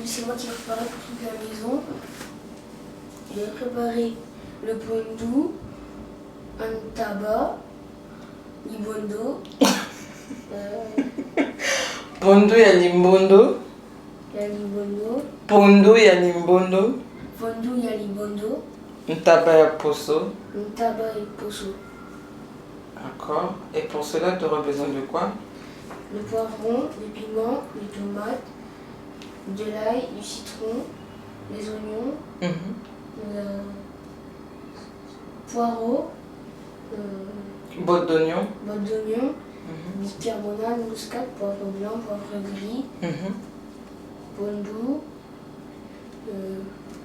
C'est moi qui ai préparé pour toute la maison. J'ai préparé le pondou, un tabac, libondo. Pondo ya limbondo. Ya libondo. Pondo ya limbondo. Pondo ya libondo. Ntaba ya poso. Ntaba et poso. D'accord. Et pour cela, tu auras besoin de quoi? Le poivron, les piments, les tomates, de l'ail, du citron, les oignons, poireaux, botte d'oignon, bicarbonate, muscade, poivre blanc, poivre gris, pondou,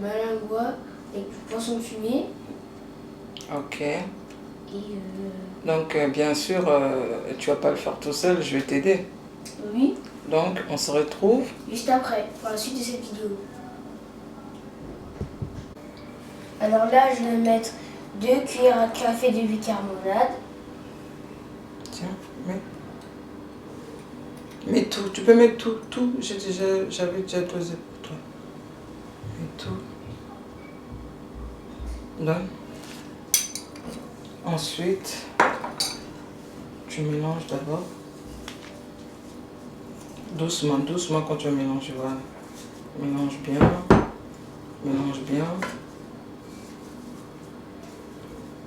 malingua et du poisson fumé. Ok. Et donc bien sûr, tu vas pas le faire tout seul, je vais t'aider. Oui. Donc on se retrouve juste après, pour la suite de cette vidéo. Alors là, je vais mettre 2 cuillères à café de bicarbonate. Tiens, mets tout, tu peux mettre tout, j'avais déjà posé pour toi. Mets tout. Donne. Ensuite, tu mélanges d'abord. Doucement, doucement quand tu mélanges, voilà. Mélange bien. Mélange bien.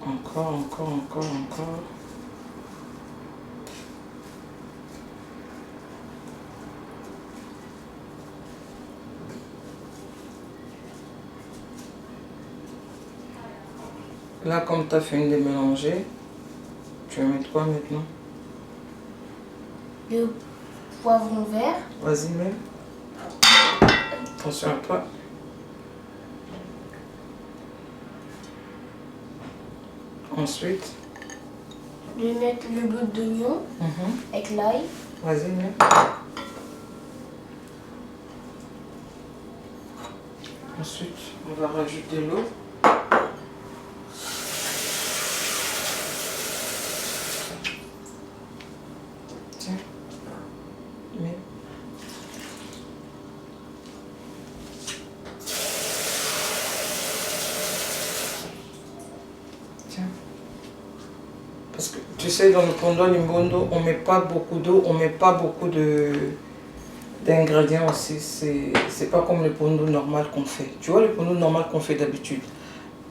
Encore, encore, encore, encore. Là, comme tu as fini de mélanger, tu vas mettre quoi maintenant? Le poivron vert. Vas-y, mets. Attention à toi. Ensuite, je vais mettre le bout d'oignon avec l'ail. Vas-y, mets. Ensuite, on va rajouter l'eau. Tiens, mets. Tiens. Parce que tu sais, dans le pondo limbondo, on met pas beaucoup d'eau, on met pas beaucoup d'ingrédients aussi. C'est pas comme le pondo normal qu'on fait. Tu vois, le pondo normal qu'on fait d'habitude.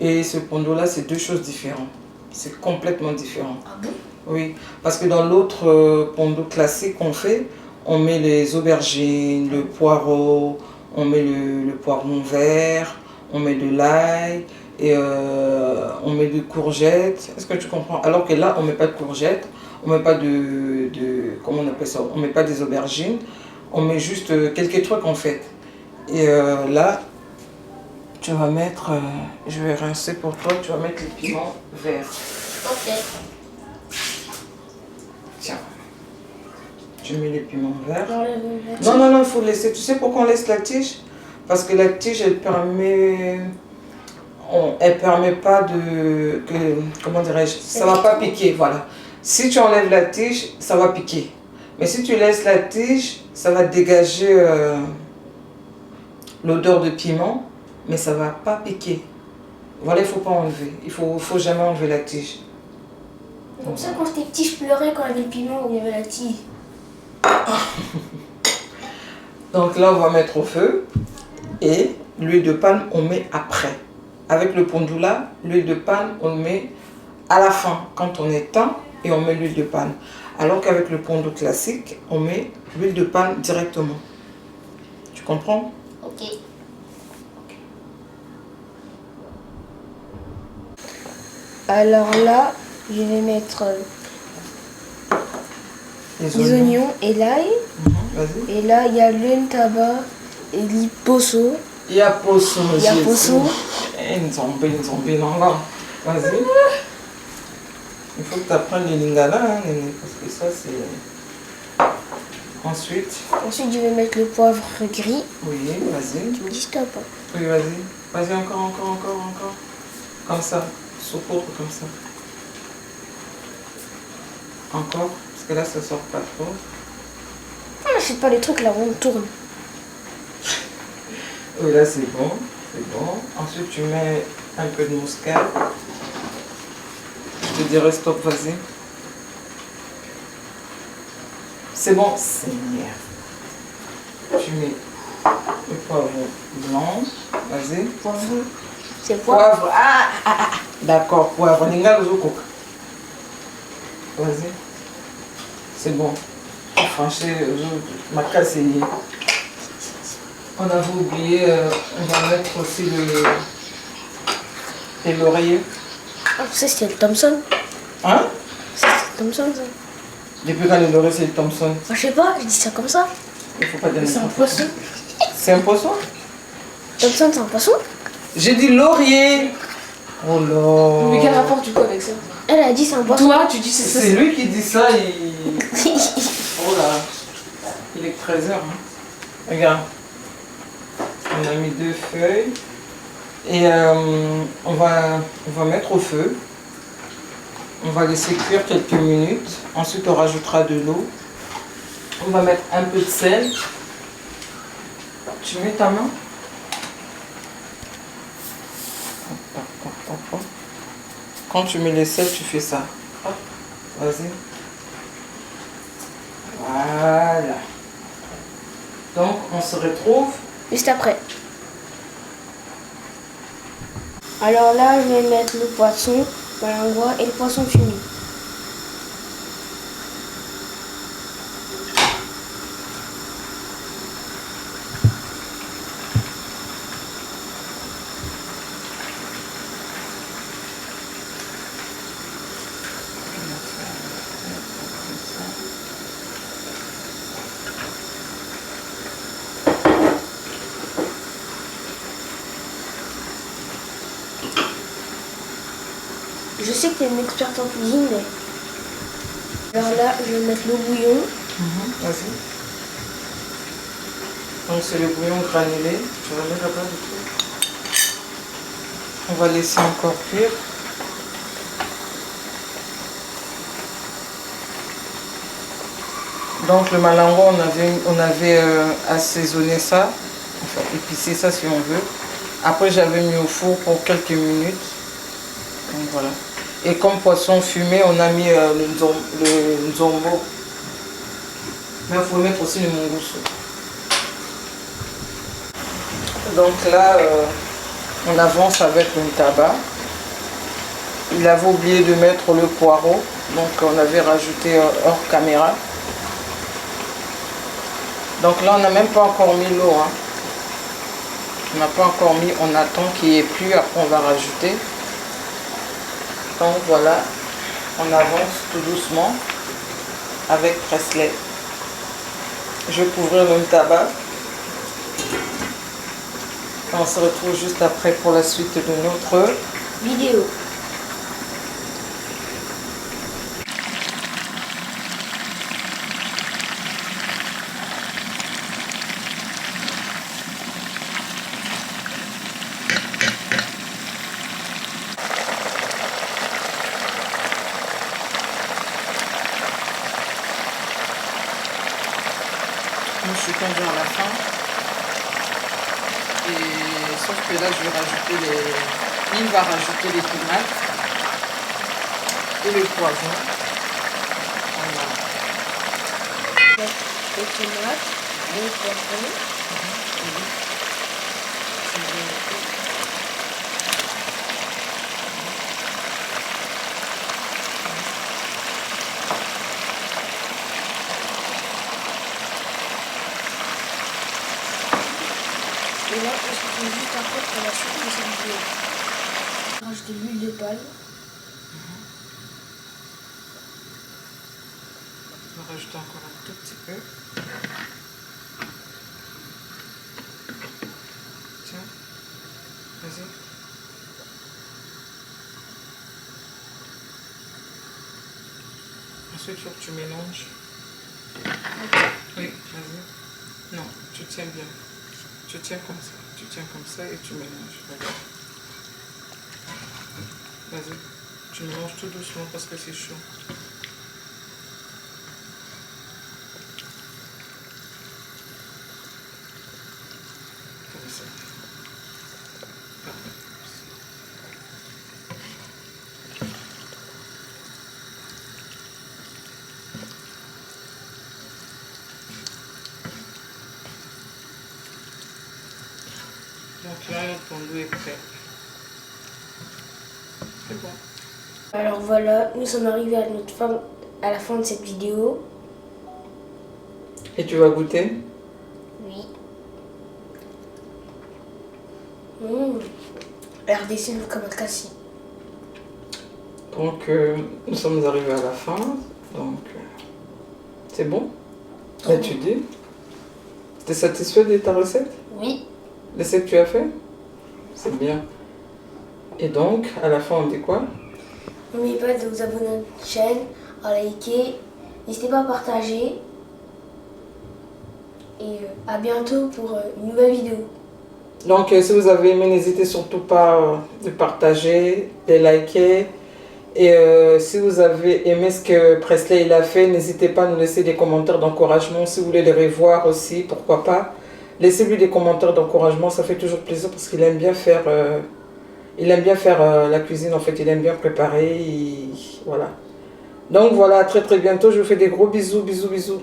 Et ce pondo là, c'est deux choses différentes. C'est complètement différent. Ah bon? Oui, parce que dans l'autre pondo classique qu'on fait, on met les aubergines, le poireau, on met le poivron vert, on met de l'ail, et on met des courgettes. Est-ce que tu comprends? Alors que là, on ne met pas de courgettes, on ne met pas comment on appelle ça? On ne met pas des aubergines, on met juste quelques trucs en fait. Et là, tu vas mettre, je vais rincer pour toi, tu vas mettre les piments verts. Ok. Tiens, tu mets les piments verts. Non, non, il faut laisser. Tu sais pourquoi on laisse la tige? Parce que la tige, elle permet pas de... comment dirais-je? Ça va pas piquer, voilà. Si tu enlèves la tige, ça va piquer. Mais si tu laisses la tige, ça va dégager l'odeur de piment, mais ça va pas piquer. Voilà, il faut pas enlever. Il faut jamais enlever la tige. Comme ça, quand j'étais petit, je pleurais quand il y avait le piment ou il y avait la tige. Donc là, on va mettre au feu. Et l'huile de palme, on met après. Avec le pondou là, l'huile de palme, on le met à la fin, quand on éteint, et on met l'huile de palme. Alors qu'avec le pondou classique, on met l'huile de palme directement. Tu comprends? Ok. Alors là, je vais mettre les oignons et l'ail. Vas-y. Et là, il y a le tabac et le poso. Il y a poso. Il y a poso. Une zombie, non. Vas-y. Il faut que tu apprennes les lingala, hein, parce que ça, c'est... Ensuite, je vais mettre le poivre gris. Oui, vas-y. Tu me dis stop. Oui, vas-y. Vas-y, encore. Comme ça. Saupoudre comme ça. Encore. Parce que là, ça sort pas trop. Ah, c'est pas les trucs là où on tourne. Et là, c'est bon. C'est bon. Ensuite, tu mets un peu de muscade. Je te dirai stop, vas-y. C'est bon, Seigneur. Tu mets le poivron blanc. Vas-y. Poivron. C'est poivre. Poivre. Ah. D'accord, poivre. Vas-y. C'est bon. Franchement, ma casse est liée. On avait oublié, on va mettre aussi les lauriers. Ah, ça c'était le Thompson. Hein? C'est le Thompson ça. Depuis quand les lauriers c'est le Thompson? Ah, je sais pas, je dis ça comme ça. Il faut pas donner C'est ça. un poisson. C'est un poisson? Thompson c'est un poisson? J'ai dit laurier. Oh là. Mais quel rapport du coup avec ça? Elle a dit c'est un poisson. Toi, tu dis c'est ça. C'est lui qui dit ça. Oh là. Il est 13h. Hein. Regarde. On a mis 2 feuilles. Et on va mettre au feu. On va laisser cuire quelques minutes. Ensuite, on rajoutera de l'eau. On va mettre un peu de sel. Tu mets ta main. Quand tu mets le sel, tu fais ça. Vas-y. Voilà. Donc, on se retrouve. Juste après. Alors là, je vais mettre le poisson, malingouin et le poisson fumé. Je sais que tu es une experte en cuisine, mais... Alors là, je vais mettre le bouillon. Vas-y. Donc c'est le bouillon granulé. Tu vas mettre là-bas du tout. On va laisser encore cuire. Donc le malango, on avait assaisonné ça, enfin épicé ça si on veut. Après j'avais mis au four pour quelques minutes. Donc voilà. Et comme poisson fumé, on a mis le nzombo. Mais il faut mettre aussi le mungoussou. Donc là, on avance avec le tabac. Il avait oublié de mettre le poireau. Donc on avait rajouté hors caméra. Donc là, on n'a même pas encore mis l'eau. Hein. On n'a pas encore mis, on attend qu'il n'y ait plus, après on va rajouter. Donc voilà, on avance tout doucement avec Presley. Je vais couvrir le tabac. On se retrouve juste après pour la suite de notre Vidéo. Moi, je suis tendue à la fin. Et sauf que là, je vais rajouter les... Il va rajouter les tomates et le poivron. Voilà. Les tomates, le poivron. Et là, je suis juste après pour la suite de cette vidéo. Je rajoute de l'huile de palme. Je vais rajouter encore un tout petit peu. Tiens, vas-y. Ensuite, il faut que tu mélanges. Oui, vas-y. Non, tu tiens bien. Tu tiens comme ça. Tu tiens comme ça et tu mélanges. Regarde. Vas-y. Tu mélanges tout doucement parce que c'est chaud. Comme ça. Donc là, notre fondue est prêt. C'est bon. Alors voilà, nous sommes arrivés à la fin de cette vidéo. Et tu vas goûter? Oui. RDC le Kamakasi. Donc, nous sommes arrivés à la fin. Donc, c'est bon? Là, tu dis? Tu es satisfait de ta recette? Oui. L'essai que tu as fait? C'est bien. Et donc, à la fin, on dit quoi? N'oubliez pas de vous abonner à notre chaîne, à liker. N'hésitez pas à partager. Et à bientôt pour une nouvelle vidéo. Donc, si vous avez aimé, n'hésitez surtout pas de partager, de liker. Et si vous avez aimé ce que Presley il a fait, n'hésitez pas à nous laisser des commentaires d'encouragement. Si vous voulez les revoir aussi, pourquoi pas. Laissez-lui des commentaires d'encouragement, ça fait toujours plaisir parce qu'il aime bien faire, la cuisine, en fait, il aime bien préparer. Voilà. Donc voilà, à très très bientôt, je vous fais des gros bisous, bisous, bisous.